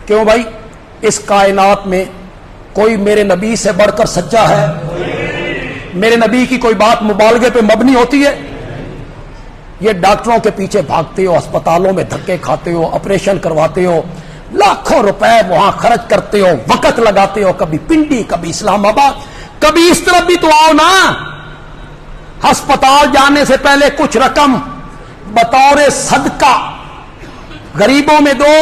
کیوں بھائی؟ اس کائنات میں کوئی میرے نبی سے بڑھ کر سچا ہے؟ میرے نبی کی کوئی بات مبالغے پہ مبنی ہوتی ہے؟ یہ ڈاکٹروں کے پیچھے بھاگتے ہو، اسپتالوں میں دھکے کھاتے ہو، آپریشن کرواتے ہو، لاکھوں روپے وہاں خرچ کرتے ہو، وقت لگاتے ہو، کبھی پنڈی، کبھی اسلام آباد، کبھی اس طرف بھی تو آؤ نا. ہسپتال جانے سے پہلے کچھ رقم بطور صدقہ غریبوں میں دو،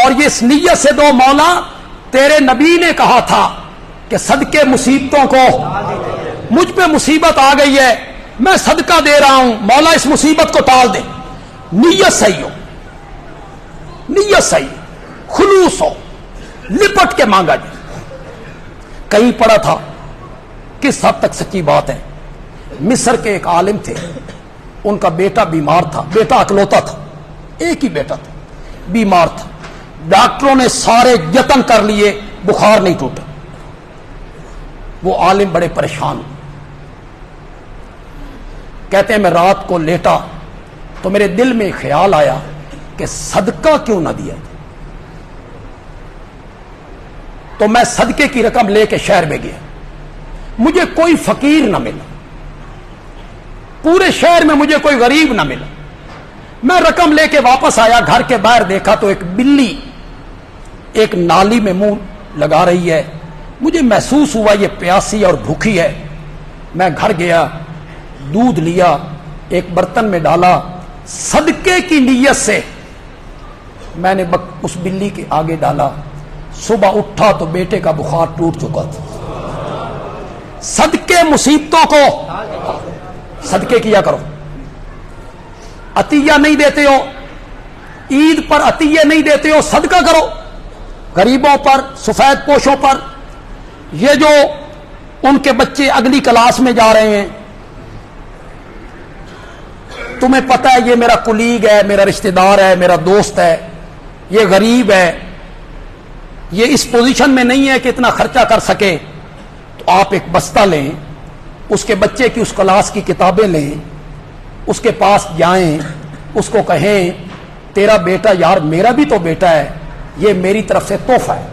اور یہ اس نیت سے دو مولا تیرے نبی نے کہا تھا کہ صدقے مصیبتوں کو، مجھ پہ مصیبت آ گئی ہے میں صدقہ دے رہا ہوں، مولا اس مصیبت کو ٹال دے. نیت صحیح ہو، نیت صحیح، خلوص ہو، لپٹ کے مانگا جائے. کہیں پڑھا تھا، کس حد تک سچی بات ہے، مصر کے ایک عالم تھے، ان کا بیٹا بیمار تھا، بیٹا اکلوتا تھا، ایک ہی بیٹا تھا، بیمار تھا. ڈاکٹروں نے سارے یتن کر لیے، بخار نہیں ٹوٹا. وہ عالم بڑے پریشان، کہتے ہیں میں رات کو لیٹا تو میرے دل میں خیال آیا کہ صدقہ کیوں نہ دیا. تو میں صدقے کی رقم لے کے شہر میں گیا، مجھے کوئی فقیر نہ ملا، پورے شہر میں مجھے کوئی غریب نہ ملا. میں رقم لے کے واپس آیا، گھر کے باہر دیکھا تو ایک بلی ایک نالی میں منہ لگا رہی ہے. مجھے محسوس ہوا یہ پیاسی اور بھوکی ہے. میں گھر گیا، دودھ لیا ایک برتن میں ڈالا صدقے کی نیت سے میں نے اس بلی کے آگے ڈالا. صبح اٹھا تو بیٹے کا بخار ٹوٹ چکا تھا. صدقے مصیبتوں کو صدقے کیا کرو. عطیہ نہیں دیتے ہو, عید پر عطیہ نہیں دیتے ہو, صدقہ کرو غریبوں پر, سفید پوشوں پر. یہ جو ان کے بچے اگلی کلاس میں جا رہے ہیں, تمہیں پتہ ہے یہ میرا کولیگ ہے, میرا رشتہ دار ہے, میرا دوست ہے, یہ غریب ہے, یہ اس پوزیشن میں نہیں ہے کہ اتنا خرچہ کر سکے, تو آپ ایک بستہ لیں, اس کے بچے کی اس کلاس کی کتابیں لیں, اس کے پاس جائیں, اس کو کہیں تیرا بیٹا یار میرا بھی تو بیٹا ہے, یہ میری طرف سے تحفہ ہے.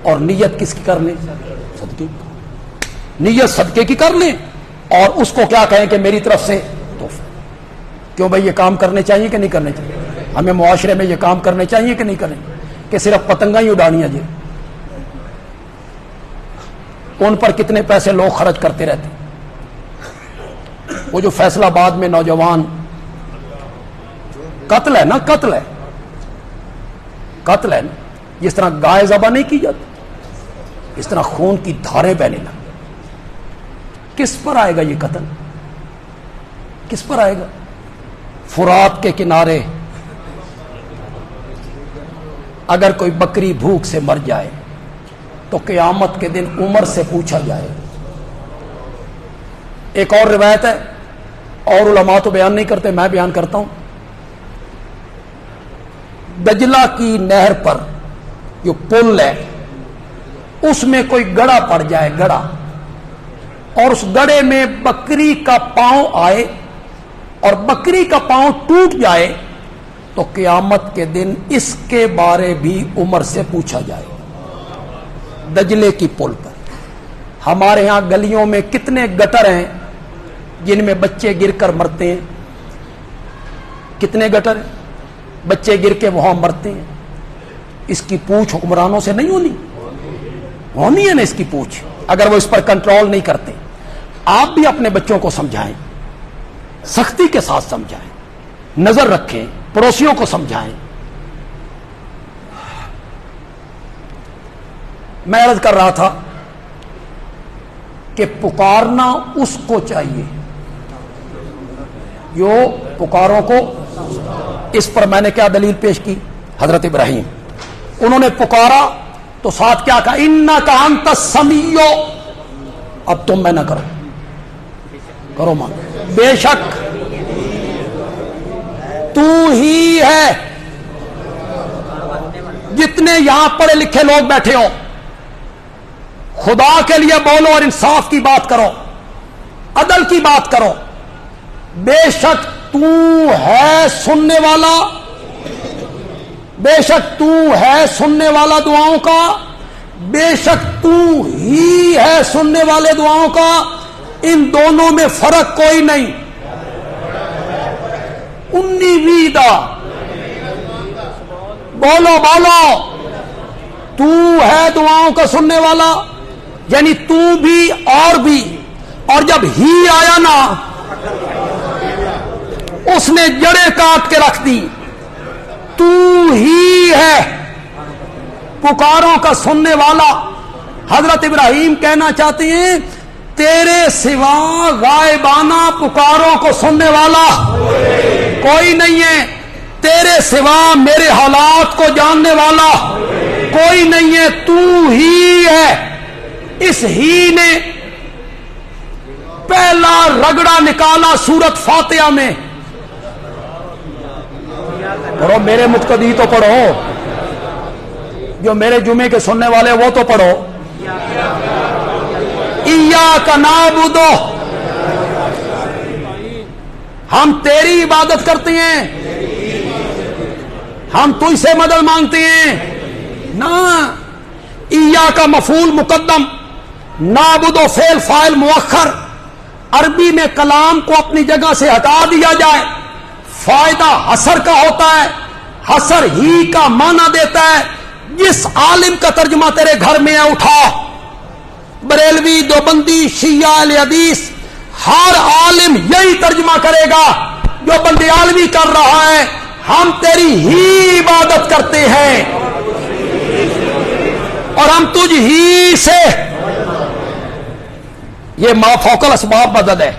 اور نیت کس کی کر لیں؟ صدقے کی. نیت صدقے کی کر لیں اور اس کو کیا کہیں کہ میری طرف سے تحفہ. کیوں بھائی, یہ کام کرنے چاہیے کہ نہیں کرنے چاہیے؟ ہمیں معاشرے میں یہ کام کرنے چاہیے کہ نہیں کریں, کہ صرف پتنگاں ہی اڑانی ہیں؟ جی ان پر کتنے پیسے لوگ خرچ کرتے رہتے. وہ جو فیصل آباد میں نوجوان قتل ہے نا, قتل ہے نا, جس طرح گائے ذبح نہیں کی جاتی, اس طرح خون کی دھاریں بہنے لگی. کس پر آئے گا یہ قتل؟ کس پر آئے گا؟ فرات کے کنارے اگر کوئی بکری بھوک سے مر جائے تو قیامت کے دن عمر سے پوچھا جائے. ایک اور روایت ہے, اور علماء تو بیان نہیں کرتے, میں بیان کرتا ہوں. دجلہ کی نہر پر جو پل ہے اس میں کوئی گڑھا پڑ جائے, گڑھا, اور اس گڑھے میں بکری کا پاؤں آئے اور بکری کا پاؤں ٹوٹ جائے تو قیامت کے دن اس کے بارے بھی عمر سے پوچھا جائے. دجلے کی پل پر. ہمارے ہاں گلیوں میں کتنے گٹر ہیں جن میں بچے گر کر مرتے ہیں؟ کتنے گٹر ہیں, بچے گر کے وہاں مرتے ہیں. اس کی پوچھ حکمرانوں سے نہیں ہونی ہے نا اس کی پوچھ, اگر وہ اس پر کنٹرول نہیں کرتے. آپ بھی اپنے بچوں کو سمجھائیں, سختی کے ساتھ سمجھائیں, نظر رکھیں, پڑوسیوں کو سمجھائیں. میں عرض کر رہا تھا کہ پکارنا اس کو چاہیے جو پکاروں کو. اس پر میں نے کیا دلیل پیش کی؟ حضرت ابراہیم, انہوں نے پکارا تو ساتھ کیا کہا؟ انک انت السمیع. اب تم میں نہ کرو ماں, بے شک تو ہی ہے. جتنے یہاں پڑھے لکھے لوگ بیٹھے ہو, خدا کے لیے بولو اور انصاف کی بات کرو, عدل کی بات کرو. بے شک تو ہے سننے والا, بے شک تو ہے سننے والا دعاؤں کا, بے شک تو ہی ہے سننے والے دعاؤں کا. ان دونوں میں فرق کوئی نہیں. 19ویں دا بولو تو ہے دعاؤں کا سننے والا, یعنی تو بھی اور بھی. اور جب ہی آیا نا اس نے جڑیں کاٹ کے رکھ دی. تو ہی ہے پکاروں کا سننے والا. حضرت ابراہیم کہنا چاہتے ہیں تیرے سوا غائبانہ پکاروں کو سننے والا کوئی نہیں ہے, تیرے سوا میرے حالات کو جاننے والا کوئی نہیں ہے, تو ہی ہے. اس ہی نے پہلا رگڑا نکالا سورت فاتحہ میں. پڑھو, میرے مقتدی تو پڑھو, جو میرے جمعے کے سننے والے وہ تو پڑھو. ایاک نعبد, ہم تیری عبادت کرتے ہیں, ہم تجھ سے مدد مانگتے ہیں نا. ایاک مفعول مقدم, نعبد فعل فاعل مؤخر. عربی میں کلام کو اپنی جگہ سے ہٹا دیا جائے, فائدہ حصر کا ہوتا ہے, حصر ہی کا معنی دیتا ہے. جس عالم کا ترجمہ تیرے گھر میں ہے اٹھا, بریلوی, دیوبندی, شیعہ, اہل حدیث, ہر عالم یہی ترجمہ کرے گا جو بندیالوی کر رہا ہے، ہم تیری ہی عبادت کرتے ہیں اور ہم تجھ ہی سے. یہ ما فوق الاسباب مدد ہے.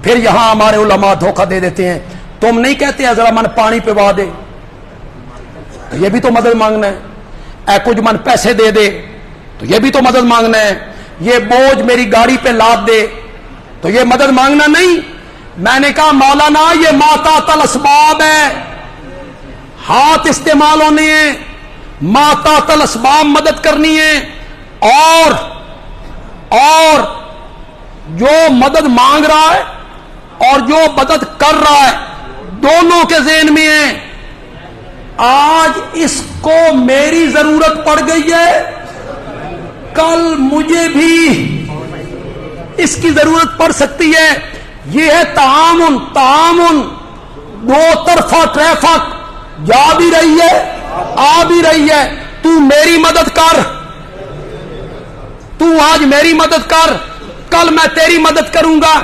پھر یہاں ہمارے علماء دھوکہ دے دیتے ہیں، تم نہیں کہتے ذرا من پانی پوا دے، یہ بھی تو مدد مانگنا ہے. اے کچھ من پیسے دے دے، تو یہ بھی تو مدد مانگنا ہے. یہ بوجھ میری گاڑی پہ لاد دے، تو یہ مدد مانگنا نہیں. میں نے کہا مولانا یہ ماتا تل اسباب ہے، ہاتھ استعمال ہونے ہیں، ماتا تل اسباب مدد کرنی ہے. اور جو مدد مانگ رہا ہے اور جو مدد کر رہا ہے دونوں کے ذہن میں ہے آج اس کو میری ضرورت پڑ گئی ہے، کل مجھے بھی اس کی ضرورت پڑ سکتی ہے. یہ ہے تعامن دو طرفہ ٹریفک، جا بھی رہی ہے آ بھی رہی ہے. تو میری مدد کر، تو آج میری مدد کر، کل میں تیری مدد کروں گا.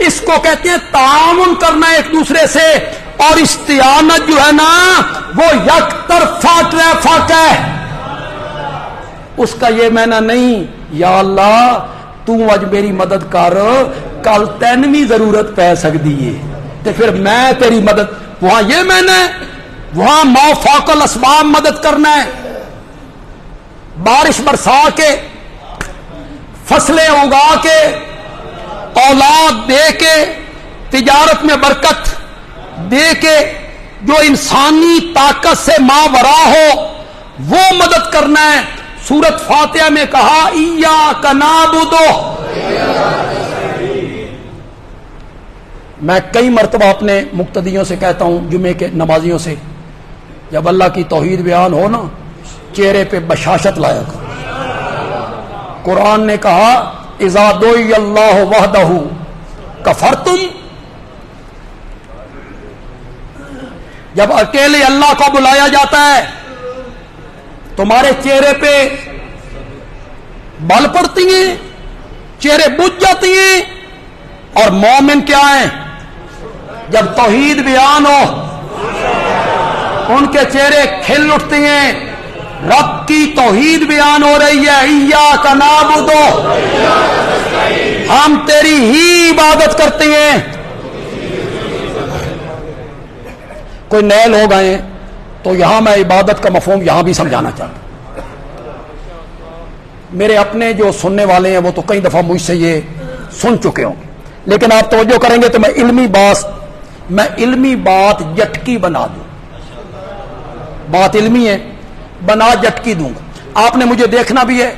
اس کو کہتے ہیں تعاون کرنا ایک دوسرے سے. اور استعانت جو ہے نا وہ یک طرفہ ٹریفک ہے، اس کا یہ معنی نہیں یا اللہ تو آج میری مدد کر، کل تین بھی ضرورت پہ سکتی ہے تو پھر میں تیری مدد. وہاں یہ معنی ہے، وہاں ما فوق الاسباب مدد کرنا ہے. بارش برسا کے، فصلیں اگا کے، اولاد دے کے، تجارت میں برکت دے کے، جو انسانی طاقت سے ماورا ہو وہ مدد کرنا ہے. سورت فاتحہ میں کہا ایاک نعبد. میں کئی مرتبہ اپنے مقتدیوں سے کہتا ہوں، جمعے کے نمازیوں سے، جب اللہ کی توحید بیان ہو نا چہرے پہ بشاشت لایا کرو. قرآن نے کہا اذا دعی اللہ وحدہ کفرتم، جب اکیلے اللہ کو بلایا جاتا ہے تمہارے چہرے پہ بل پڑتی ہیں، چہرے بجھ جاتی ہیں. اور مومن کیا ہیں؟ جب توحید بیان ہو ان کے چہرے کھل اٹھتے ہیں. رب کی توحید بیان ہو رہی ہے، ایاک نعبد، ہم تیری ہی عبادت کرتے ہیں. کوئی نئے لوگ آئے تو یہاں میں عبادت کا مفہوم یہاں بھی سمجھانا چاہتا ہوں. میرے اپنے جو سننے والے ہیں وہ تو کئی دفعہ مجھ سے یہ سن چکے ہوں گے، لیکن آپ توجہ کریں گے تو میں علمی بات جٹکی بنا دوں. بات علمی ہے، بنا جٹکی دوں گا. آپ نے مجھے دیکھنا بھی ہے،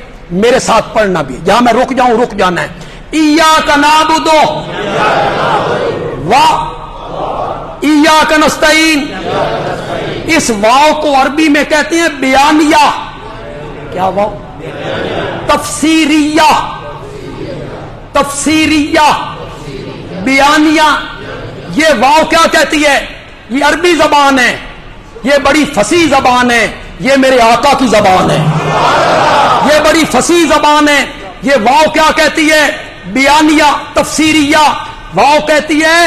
میرے ساتھ پڑھنا بھی ہے. جہاں میں رک جاؤں رک جانا ہے. ایاک نعبد و ایاک نستعین. اس واو کو عربی میں کہتے ہیں بیانیہ. کیا واو؟ تفسیریہ بیانیہ. یہ واو کیا کہتی ہے؟ یہ عربی زبان ہے، یہ بڑی فصیح زبان ہے، یہ میرے آقا کی زبان ہے، یہ بڑی فصیح زبان ہے. یہ واو کیا کہتی ہے؟ بیانیہ تفسیریہ. واو کہتی ہے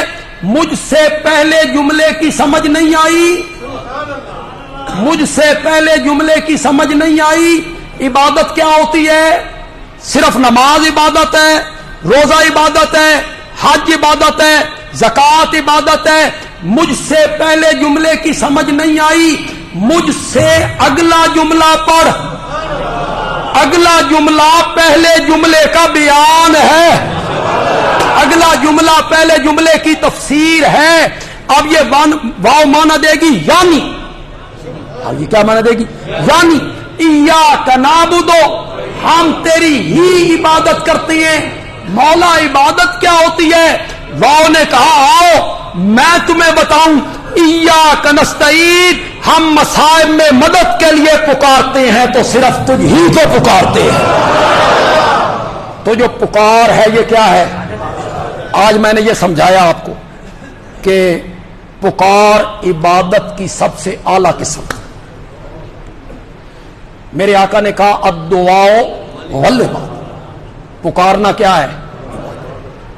مجھ سے پہلے جملے کی سمجھ نہیں آئی، مجھ سے پہلے جملے کی سمجھ نہیں آئی. عبادت کیا ہوتی ہے؟ صرف نماز عبادت ہے، روزہ عبادت ہے، حج عبادت ہے، زکوٰۃ عبادت ہے. مجھ سے پہلے جملے کی سمجھ نہیں آئی، مجھ سے اگلا جملہ پڑھ. اگلا جملہ پہلے جملے کا بیان ہے، اگلا جملہ پہلے جملے کی تفسیر ہے. اب یہ واو مانا دے گی یعنی، اب یہ کیا مانا دے گی؟ یعنی ایاک نعبد، ہم تیری ہی عبادت کرتے ہیں. مولا عبادت کیا ہوتی ہے؟ واو نے کہا آؤ میں تمہیں بتاؤں. ایاک نستعین، ہم مصائب میں مدد کے لیے پکارتے ہیں تو صرف تجھ ہی کو پکارتے ہیں. تو جو پکار ہے یہ کیا ہے؟ آج میں نے یہ سمجھایا آپ کو کہ پکار عبادت کی سب سے اعلیٰ قسم. میرے آقا نے کہا الدعاء والعبادت، پکارنا کیا ہے؟